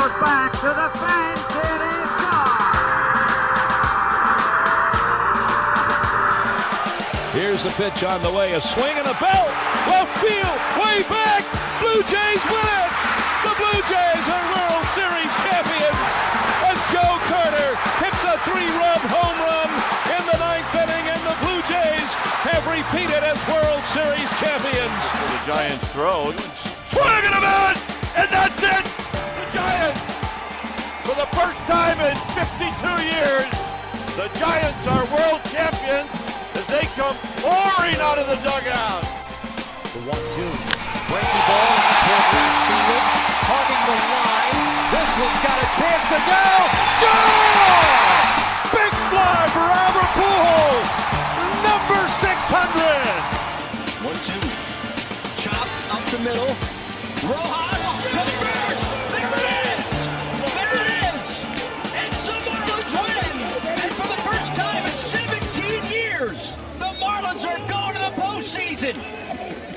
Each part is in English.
goes back to the fence. It is gone. Here's the pitch on the way. A swing and a belt. Left field. Way back. Blue Jays win it. The Blue Jays are World Series champions as Joe Carter hits a 3-run home run in the 9th inning, and the Blue Jays have repeated as World Series champions. The Giants throw. Swing and a miss! And that's it! The Giants, for the first time in 52 years, the Giants are world champions as they come pouring out of the dugout. The 1-2. Breaking ball toward left field. Hugging the line. This one's got a chance to go. Score! Big fly for Albert Pujols. Number 600. 1-2. Chop up the middle. Rojas to the first. There it is. There it is. It's the Marlins win. And for the first time in 17 years, the Marlins are going to the postseason.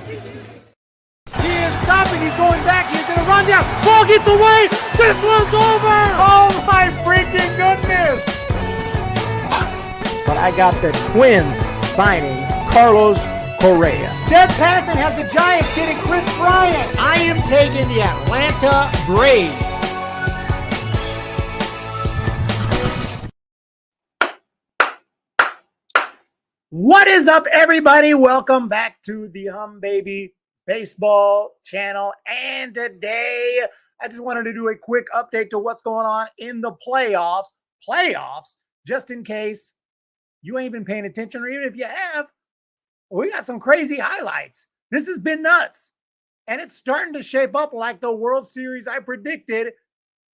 He is stopping. He's going back. He's going to run down. Ball gets away. This one's over. Oh, my freaking goodness. But I got the Twins signing Carlos Correa. Jeff Passan has the Giants getting Chris Bryant. I am taking the Atlanta Braves. What is up, everybody? Welcome back to the Baby Baseball channel. And today, I just wanted to do a quick update to what's going on in the playoffs. Just in case you ain't been paying attention, or even if you have, we got some crazy highlights. This has been nuts. And it's starting to shape up like the World Series I predicted.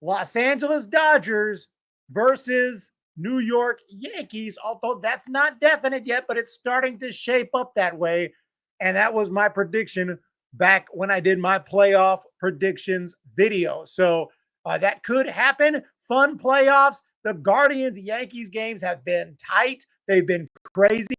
Los Angeles Dodgers versus New York Yankees, although that's not definite yet, but it's starting to shape up that way. And that was my prediction back when I did my playoff predictions video. So that could happen. Fun playoffs. The Guardians-Yankees games have been tight. They've been crazy.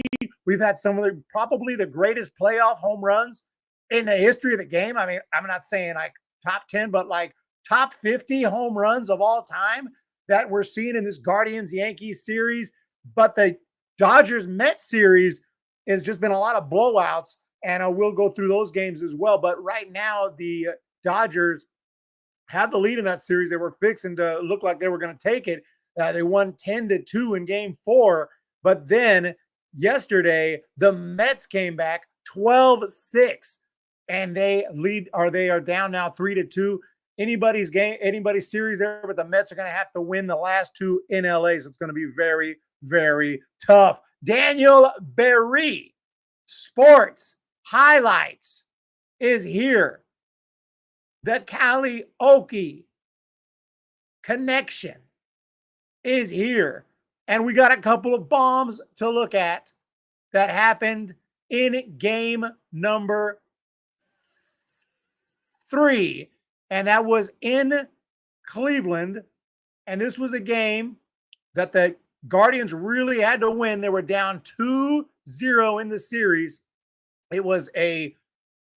We've had some of probably the greatest playoff home runs in the history of the game. I mean, I'm not saying like top 10, but like top 50 home runs of all time that we're seeing in this Guardians-Yankees series. But the Dodgers-Mets series has just been a lot of blowouts, and we'll go through those games as well. But right now, the Dodgers have the lead in that series. They were fixing to look like they were going to take it. They won 10-2 in game 4. But then yesterday, the Mets came back 12-6, and they are down now 3-2. Anybody's series there, but the Mets are going to have to win the last 2 in LA. So it's going to be very, very tough. Daniel Berry, Sports Highlights, is here. The Karaoke Connection is here. And we got a couple of bombs to look at that happened in game number 3. And that was in Cleveland. And this was a game that the Guardians really had to win. They were down 2-0 in the series. It was a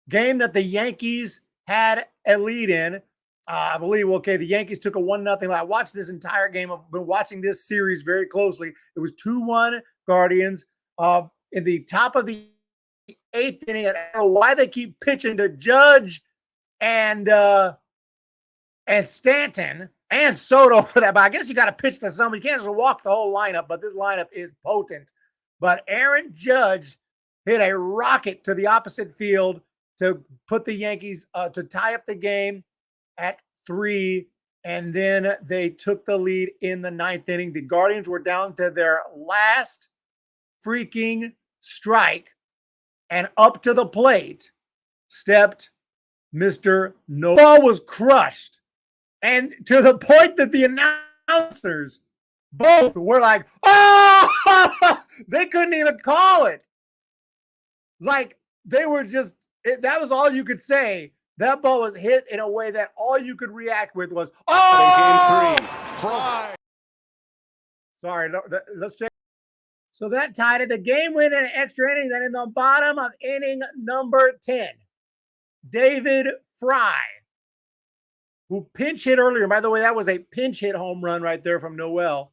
game that the Yankees had a lead in. I believe, okay, the Yankees took a 1-0 lead. I watched this entire game. I've been watching this series very closely. It was 2-1 Guardians. In the top of the 8th inning, I don't know why they keep pitching to Judge and Stanton and Soto for that. But I guess you got to pitch to somebody. You can't just walk the whole lineup, but this lineup is potent. But Aaron Judge hit a rocket to the opposite field to put the Yankees to tie up the game at 3, and then they took the lead in the 9th inning. The Guardians were down to their last freaking strike, and up to the plate stepped Mr. No. Ball was crushed, and to the point that the announcers both were like, oh, they couldn't even call it. Like, they were just, that was all you could say. That ball was hit in a way that all you could react with was, oh! Game 3. Sorry, let's check. So that tied it. The game went in an extra inning. Then in the bottom of inning number 10, David Fry who pinch hit earlier. By the way, that was a pinch hit home run right there from Noel.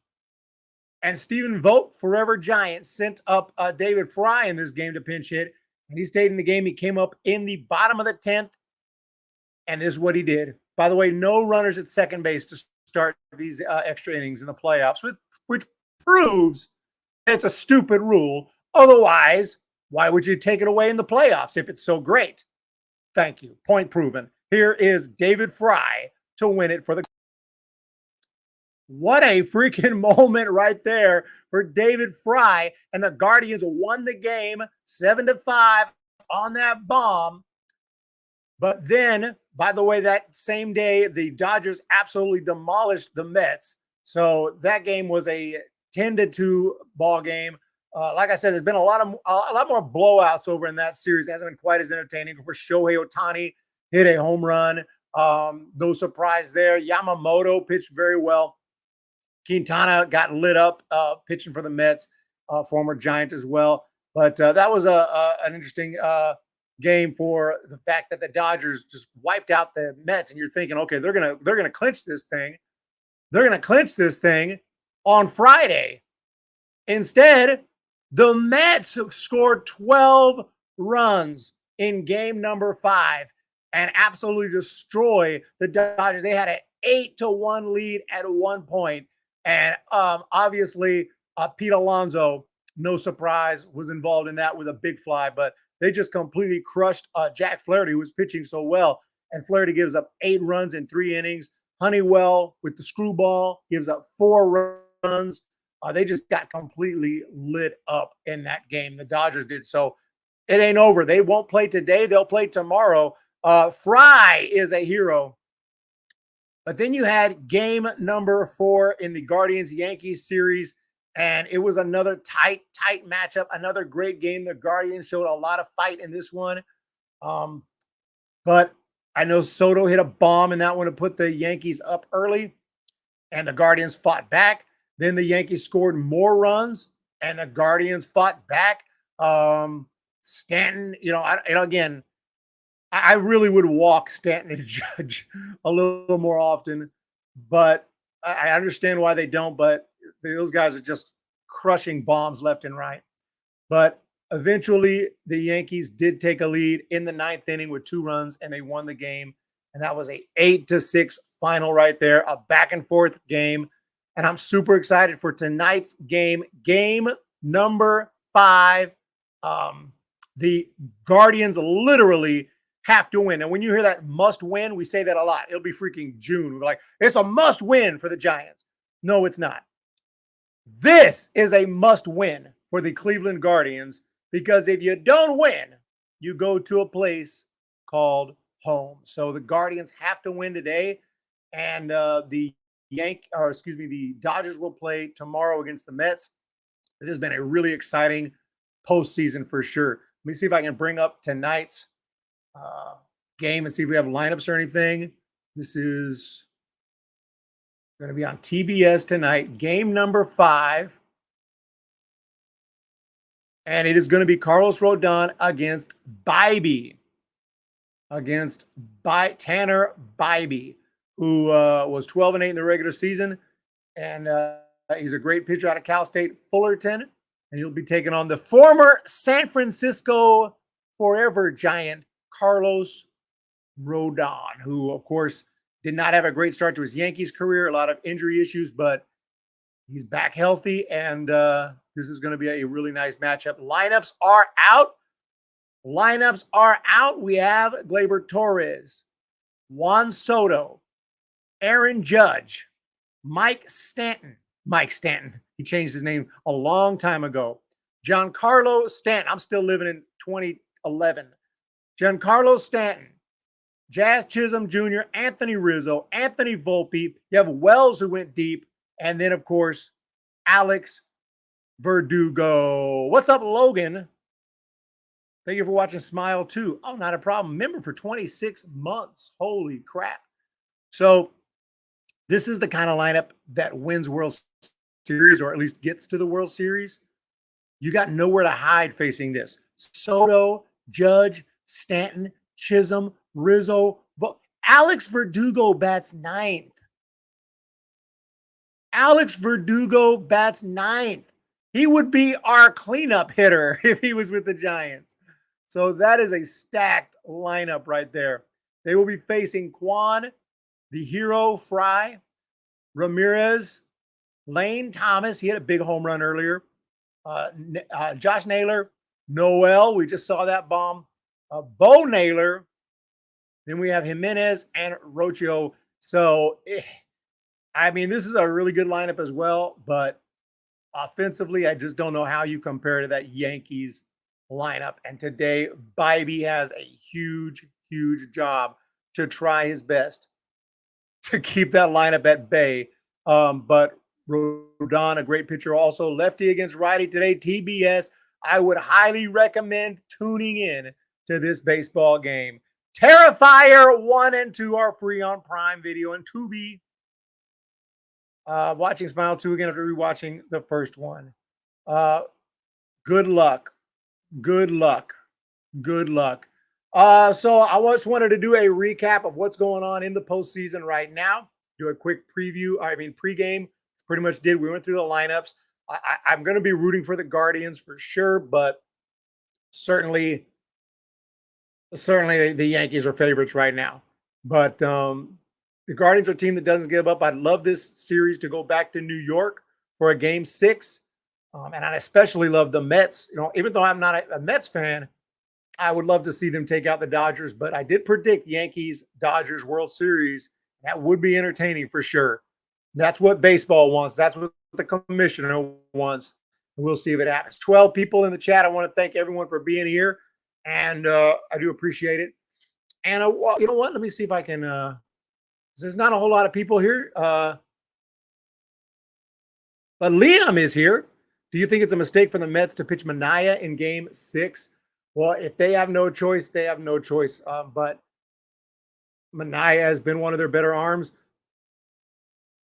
And Stephen Vogt, forever Giant, sent up David Fry in this game to pinch hit. And he stayed in the game. He came up in the bottom of the 10th. And this is what he did. By the way, no runners at second base to start these extra innings in the playoffs, which proves it's a stupid rule. Otherwise, why would you take it away in the playoffs if it's so great? Thank you. Point proven. Here is David Fry to win it for the. What a freaking moment right there for David Fry. And the Guardians won the game 7-5 on that bomb. But then, by the way, that same day, the Dodgers absolutely demolished the Mets. So that game was a 10-2 ball game. Like I said, there's been a lot more blowouts over in that series. It hasn't been quite as entertaining. Of course, Shohei Ohtani hit a home run. No surprise there. Yamamoto pitched very well. Quintana got lit up pitching for the Mets, former Giant as well. But that was an interesting game for the fact that the Dodgers just wiped out the Mets, and you're thinking, okay, they're gonna clinch this thing. They're gonna clinch this thing on Friday. Instead, the Mets scored 12 runs in game number 5 and absolutely destroy the Dodgers. They had an 8-1 lead at one point. And obviously, Pete Alonso, no surprise, was involved in that with a big fly. But they just completely crushed Jack Flaherty, who was pitching so well. And Flaherty gives up 8 runs in 3 innings. Honeywell, with the screwball, gives up 4 runs. They just got completely lit up in that game. The Dodgers did. So it ain't over. They won't play today. They'll play tomorrow. Fry is a hero. But then you had game number 4 in the Guardians-Yankees series, and it was another tight matchup, another great game. The Guardians showed a lot of fight in this one. But I know Soto hit a bomb in that one to put the Yankees up early, and the Guardians fought back. Then the Yankees scored more runs, and the Guardians fought back. Stanton, again, I really would walk Stanton and Judge a little more often, but I understand why they don't. But those guys are just crushing bombs left and right. But eventually, the Yankees did take a lead in the 9th inning with 2 runs, and they won the game. And that was a 8-6 final right there, a back and forth game. And I'm super excited for tonight's game, game number 5. The Guardians literally have to win. And when you hear that must win, we say that a lot. It'll be freaking June. We're like, it's a must win for the Giants. No, it's not. This is a must win for the Cleveland Guardians, because if you don't win, you go to a place called home. So the Guardians have to win today. And the Dodgers will play tomorrow against the Mets. It has been a really exciting postseason for sure. Let me see if I can bring up tonight's game and see if we have lineups or anything. This is going to be on TBS tonight, game number 5. And it is going to be Carlos Rodon against Bybee. Tanner Bybee, who was 12-8 in the regular season. And he's a great pitcher out of Cal State Fullerton. And he'll be taking on the former San Francisco forever Giant, Carlos Rodon, who, of course, did not have a great start to his Yankees career, a lot of injury issues, but he's back healthy, and this is going to be a really nice matchup. Lineups are out. We have Gleyber Torres, Juan Soto, Aaron Judge, Mike Stanton. He changed his name a long time ago. Giancarlo Stanton. I'm still living in 2011. Giancarlo Stanton, Jazz Chisholm Jr., Anthony Rizzo, Anthony Volpe. You have Wells, who went deep. And then, of course, Alex Verdugo. What's up, Logan? Thank you for watching Smile 2. Oh, not a problem. Member for 26 months. Holy crap. So this is the kind of lineup that wins World Series, or at least gets to the World Series. You got nowhere to hide facing this. Soto, Judge, Stanton, Chisholm, Rizzo. Alex Verdugo bats ninth. Alex Verdugo bats ninth. He would be our cleanup hitter if he was with the Giants. So that is a stacked lineup right there. They will be facing Quan, the hero, Fry, Ramirez, Lane Thomas. He had a big home run earlier. Josh Naylor, Noel. We just saw that bomb. Bo Naylor. Then we have Jimenez and Rocio. So, I mean, this is a really good lineup as well. But offensively, I just don't know how you compare to that Yankees lineup. And today, Bybee has a huge, huge job to try his best to keep that lineup at bay. But Rodon, a great pitcher, also lefty against righty today. TBS. I would highly recommend tuning in to this baseball game. Terrifier 1 and 2 are free on Prime Video and Tubi. Watching Smile 2 again after rewatching the first one. Good luck. Good luck. Good luck. So I just wanted to do a recap of what's going on in the postseason right now. Do a quick preview. Pregame. Pretty much did. We went through the lineups. I'm going to be rooting for the Guardians for sure, but certainly the Yankees are favorites right now. But the Guardians are a team that doesn't give up. I'd love this series to go back to New York for a game 6. And I especially love the Mets. You know, even though I'm not a Mets fan, I would love to see them take out the Dodgers. But I did predict Yankees-Dodgers World Series. That would be entertaining for sure. That's what baseball wants. That's what the commissioner wants. We'll see if it happens. 12 people in the chat. I want to thank everyone for being here. And I do appreciate it. And you know what? Let me see if I can. There's not a whole lot of people here. But Liam is here. Do you think it's a mistake for the Mets to pitch Manaea in game 6? Well, if they have no choice, they have no choice. But Manaea has been one of their better arms.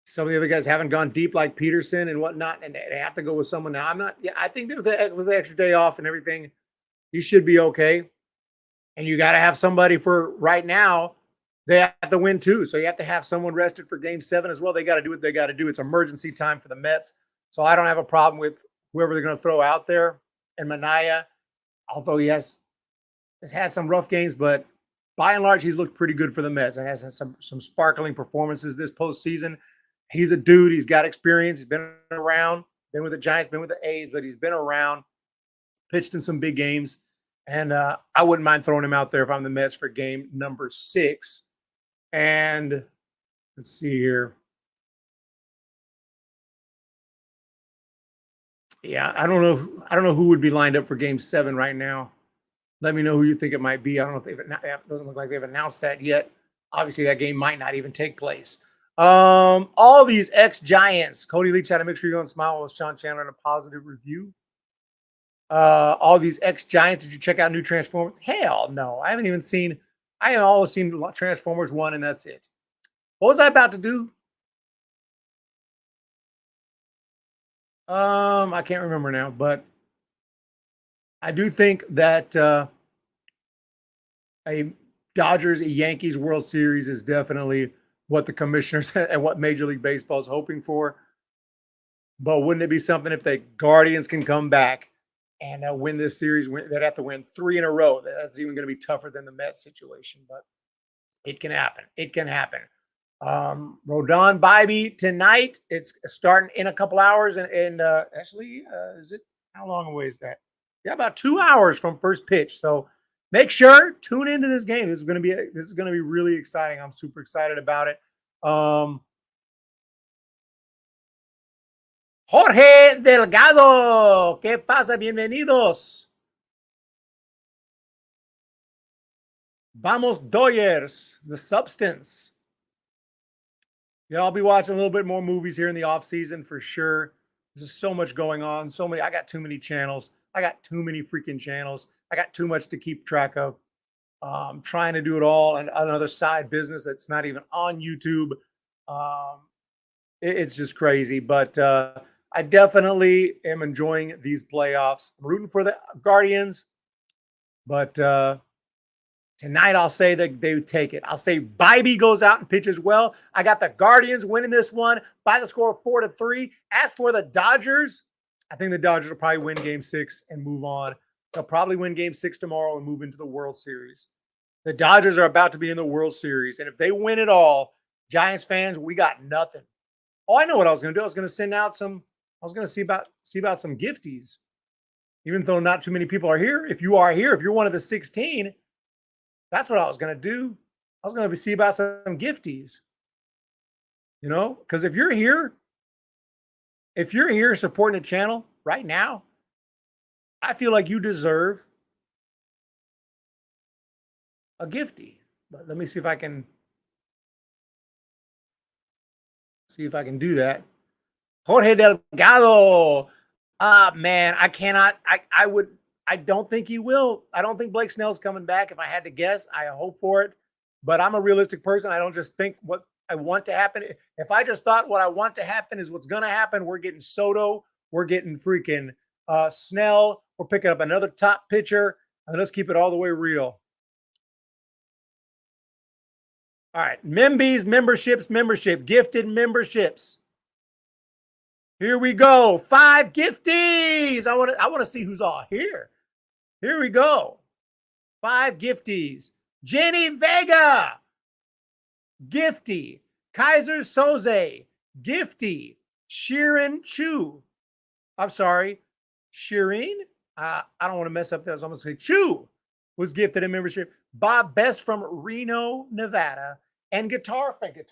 Some of the other guys haven't gone deep like Peterson and whatnot, and they have to go with someone now. I think with the extra day off and everything, he should be okay. And you got to have somebody for right now. They have to win too. So you have to have someone rested for game 7 as well. They got to do what they got to do. It's emergency time for the Mets. So I don't have a problem with whoever they're going to throw out there. And Manaea, although he has had some rough games, but by and large, he's looked pretty good for the Mets and has had some sparkling performances this postseason. He's a dude. He's got experience. He's been around, been with the Giants, been with the A's, but he's been around, pitched in some big games. And I wouldn't mind throwing him out there if I'm the Mets for game number 6. And let's see here. Yeah, I don't know who would be lined up for game 7 right now. Let me know who you think it might be. I don't know if it doesn't look like they've announced that yet. Obviously, that game might not even take place. All these ex-Giants. Cody Leach had a mixed review on Smile with Sean Chandler and a positive review. All these ex-Giants. Did you check out new Transformers? Hell no. I haven't seen Transformers 1, and that's it. What was I about to do? I can't remember now, but I do think that a Yankees World Series is definitely what the commissioners and what Major League Baseball is hoping for. But wouldn't it be something if the Guardians can come back and win this series? They'd have to win 3 in a row. That's even going to be tougher than the Mets situation, but it can happen. It can happen. Rodon Bybee tonight. It's starting in a couple hours, and actually, is it how long away is that? Yeah, about 2 hours from first pitch. So make sure tune into this game. This is going to be really exciting. I'm super excited about it. Jorge Delgado, ¿qué pasa? Bienvenidos. Vamos Dodgers, the substance. Yeah, I'll be watching a little bit more movies here in the off season for sure. There's just so much going on. I got too many channels. I got too many freaking channels. I got too much to keep track of. Trying to do it all and another side business that's not even on YouTube. It's just crazy, but I definitely am enjoying these playoffs. I'm rooting for the Guardians, but Tonight, I'll say that they would take it. I'll say Bybee goes out and pitches well. I got the Guardians winning this one by the score of 4-3. As for the Dodgers, I think the Dodgers will probably win Game 6 and move on. They'll probably win Game 6 tomorrow and move into the World Series. The Dodgers are about to be in the World Series, and if they win it all, Giants fans, we got nothing. Oh, I know what I was going to do. I was going to send out some. I was going to see about some gifties, even though not too many people are here. If you are here, if you're one of the 16. That's what I was going to do. I was going to see about some gifties, because if you're here supporting the channel right now, I feel like you deserve a gifty. But let me see if I can do that. Jorge Delgado. Man, I cannot. I don't think he will. I don't think Blake Snell's coming back. If I had to guess, I hope for it. But I'm a realistic person. I don't just think what I want to happen. If I just thought what I want to happen is what's going to happen, we're getting Soto. We're getting freaking Snell. We're picking up another top pitcher. And let's keep it all the way real. All right. Membees, membership, gifted memberships. Here we go. 5 gifties. I want to see who's all here. Here we go. 5 gifties. Jenny Vega. Gifty. Kaiser Soze. Gifty. Sheeran Chu. I'm sorry. Shireen. I don't want to mess up that. I was almost going to say Chu was gifted a membership. Bob Best from Reno, Nevada. And Guitar Finger.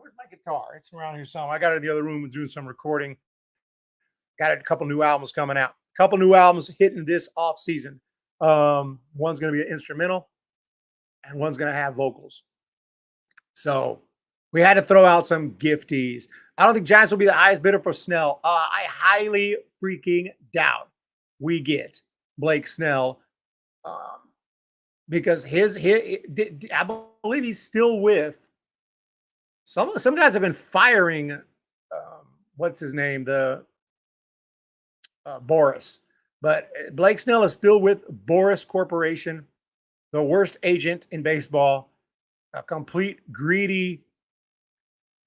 Where's my guitar? It's around here somewhere. I got it in the other room doing some recording. Got a couple new albums coming out. A couple new albums hitting this off season. One's going to be an instrumental, and one's going to have vocals. So we had to throw out some gifties. I don't think Giants will be the highest bidder for Snell. I highly freaking doubt we get Blake Snell because I believe he's still with some guys have been firing. What's his name? Boris. But Blake Snell is still with Boris Corporation, the worst agent in baseball, a complete greedy,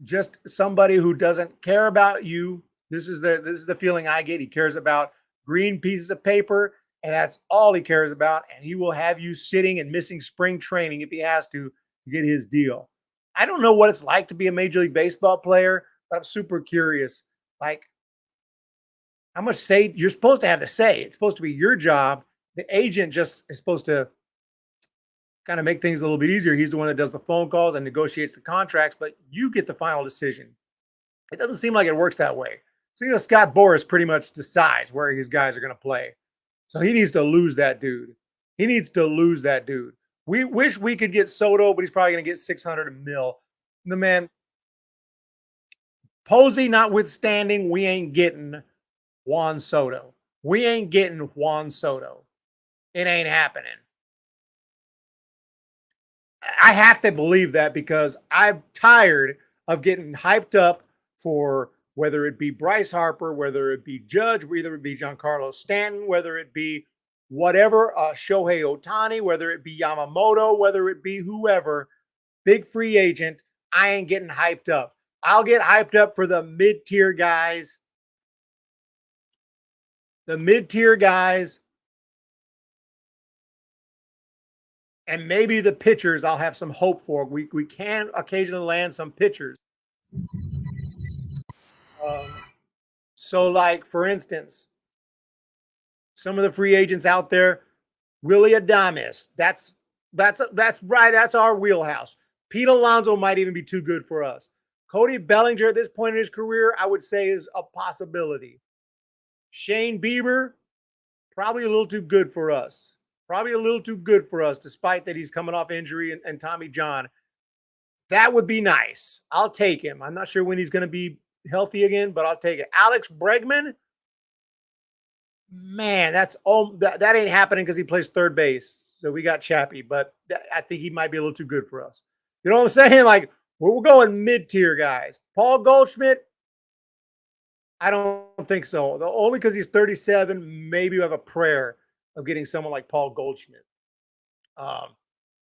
just somebody who doesn't care about you. This is the feeling I get. He cares about green pieces of paper, and that's all he cares about. And he will have you sitting and missing spring training if he has to get his deal. I don't know what it's like to be a Major League Baseball player, but I'm super curious. Like, how much say you're supposed to have the say? It's supposed to be your job. The agent just is supposed to kind of make things a little bit easier. He's the one that does the phone calls and negotiates the contracts, but you get the final decision. It doesn't seem like it works that way. So, Scott Boras pretty much decides where his guys are going to play. So he needs to lose that dude. We wish we could get Soto, but he's probably going to get $600 million. The man, Posey notwithstanding, we ain't getting Juan Soto. It ain't happening. I have to believe that because I'm tired of getting hyped up for whether it be Bryce Harper, whether it be Judge, whether it be Giancarlo Stanton, whether it be whatever, Shohei Ohtani, whether it be Yamamoto, whether it be whoever, big free agent, I ain't getting hyped up. I'll get hyped up for the mid-tier guys. And maybe the pitchers I'll have some hope for. We can occasionally land some pitchers. So, like, for instance, some of the free agents out there, Willie Adames, that's right. That's our wheelhouse. Pete Alonso might even be too good for us. Cody Bellinger at this point in his career, I would say is a possibility. Shane Bieber, probably a little too good for us. Despite that he's coming off injury and Tommy John. That would be nice. I'll take him. I'm not sure when he's going to be healthy again, but I'll take it. Alex Bregman, man, that ain't happening because he plays third base. So we got Chappie, but I think he might be a little too good for us. You know what I'm saying? Like, we're going mid-tier guys. Paul Goldschmidt, I don't think so. Only because he's 37, maybe you have a prayer of getting someone like Paul Goldschmidt.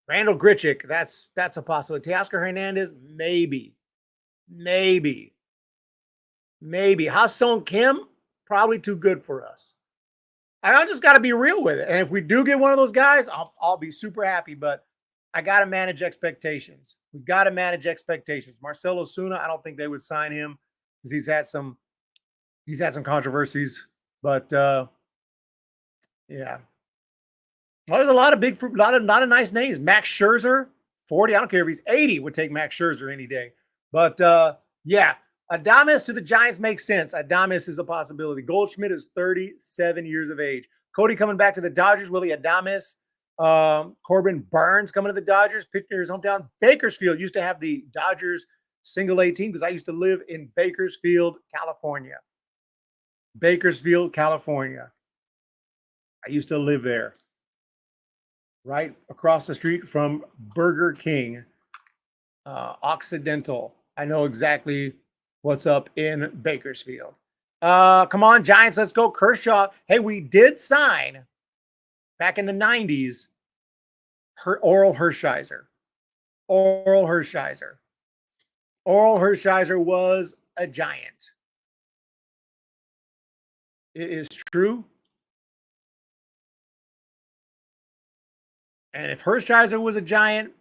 Randall Grichuk, that's a possibility. Teoscar Hernandez, maybe. Ha-Sung Kim, probably too good for us. I just got to be real with it. And if we do get one of those guys, I'll be super happy. But I got to manage expectations. We got to manage expectations. Marcelo Osuna, I don't think they would sign him because he's had some controversies. But yeah, well, there's a lot of lot of nice names. Max Scherzer, 40. I don't care if he's 80. Would take Max Scherzer any day. But yeah, Adames to the Giants makes sense. Adames is a possibility. Goldschmidt is 37 years of age. Cody coming back to the Dodgers. Willie Adames. Corbin Burns coming to the Dodgers. Pitcher his hometown. Bakersfield used to have the Dodgers single A team because I used to live in Bakersfield, California. Bakersfield, California. I used to live there. Right across the street from Burger King. Occidental. I know exactly what's up in Bakersfield. Come on, Giants, let's go. Kershaw. Hey, we did sign back in the 90s Oral Hershiser. Oral Hershiser was a Giant. It is true. And if Hershiser was a Giant,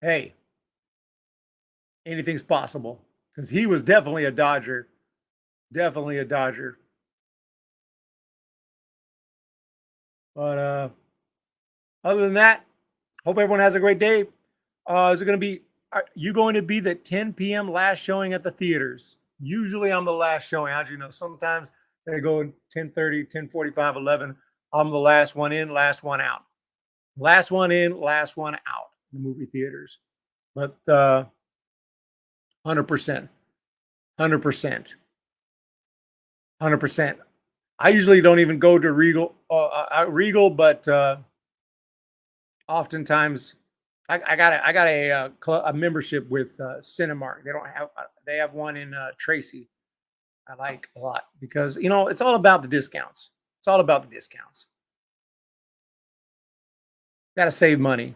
hey, anything's possible. Because he was definitely a Dodger. Definitely a Dodger. But other than that, hope everyone has a great day. Is it going to be, are you going to be the 10 p.m. last showing at the theaters? Usually I'm the last showing. How'd you know? Sometimes they go 10:30, 10:45, 11. I'm the last one in, last one out. Last one in, last one out in the movie theaters. But 100%. I usually don't even go to Regal, but oftentimes I got a membership with Cinemark. They have one in Tracy. I like a lot because it's all about the discounts. It's all about the discounts. Got to save money.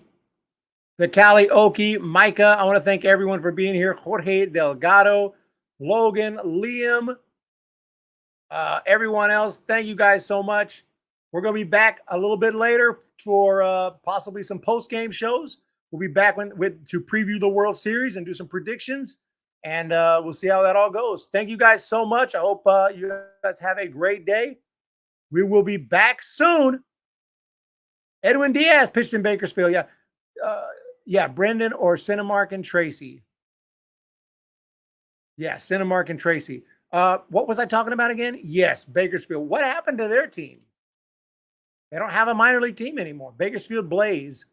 The Cali Oki, Micah, I want to thank everyone for being here. Jorge Delgado, Logan, Liam, everyone else. Thank you guys so much. We're going to be back a little bit later for possibly some post-game shows. We'll be back to preview the World Series and do some predictions, and we'll see how that all goes. Thank you guys so much. I hope you guys have a great day. We will be back soon. Edwin Diaz pitched in Bakersfield. Yeah, Brendan or Cinemark and Tracy. Yeah, Cinemark and Tracy. What was I talking about again? Yes, Bakersfield. What happened to their team? They don't have a minor league team anymore. Bakersfield Blaze.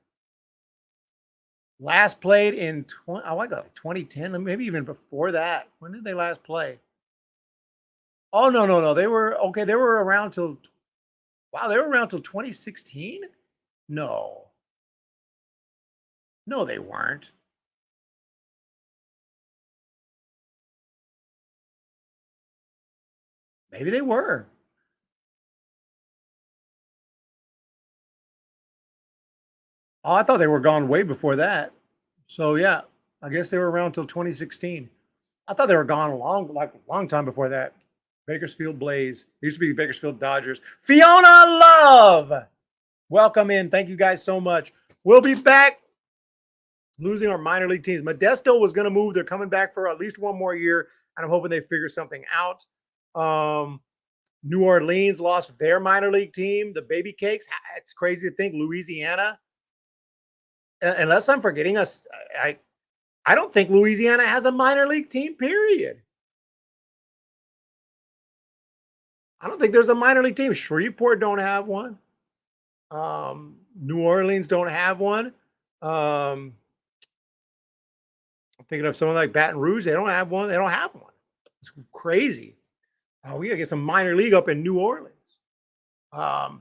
Last played in 2010, maybe even before that. When did they last play? Oh, no. They were around till 2016? No, they weren't. Maybe they were. Oh, I thought they were gone way before that. So yeah, I guess they were around till 2016. I thought they were gone a long time before that. Bakersfield Blaze. It used to be Bakersfield Dodgers. Fiona Love. Welcome in. Thank you guys so much. We'll be back losing our minor league teams. Modesto was going to move. They're coming back for at least one more year, and I'm hoping they figure something out. New Orleans lost their minor league team, the Baby Cakes. It's crazy to think Louisiana, unless I'm forgetting us, I don't think Louisiana has a minor league team, period. I don't think there's a minor league team. Shreveport don't have one. New Orleans don't have one. I'm thinking of someone like Baton Rouge. They don't have one. It's crazy. We got to get some minor league up in New Orleans. Other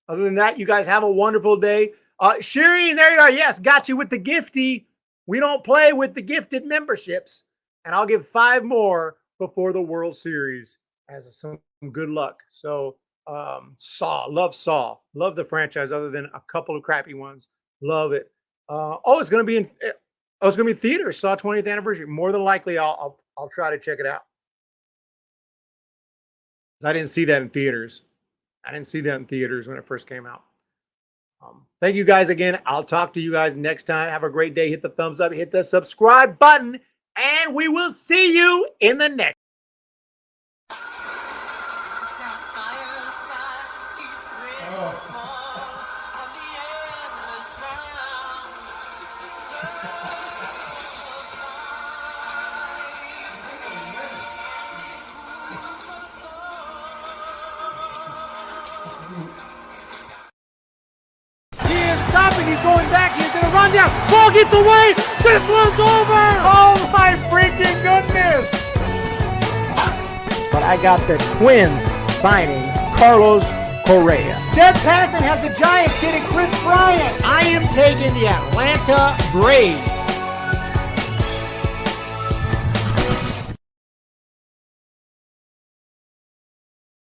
than that, you guys have a wonderful day. Shireen, there you are. Yes, got you with the gifty. We don't play with the gifted memberships. And I'll give 5 more before the World Series as some good luck. So Saw, love the franchise other than a couple of crappy ones. Love it. It's going to be it's going to be theaters. Saw 20th anniversary. More than likely, I'll try to check it out. I didn't see that in theaters. I didn't see that in theaters when it first came out. Thank you guys again. I'll talk to you guys next time. Have a great day. Hit the thumbs up, hit the subscribe button, and we will see you in the next. Stopping, he's going back, he's gonna run down, ball gets away, this one's over! Oh my freaking goodness! But I got the Twins signing Carlos Correa. Jeff Passan has the Giants getting Chris Bryant. I am taking the Atlanta Braves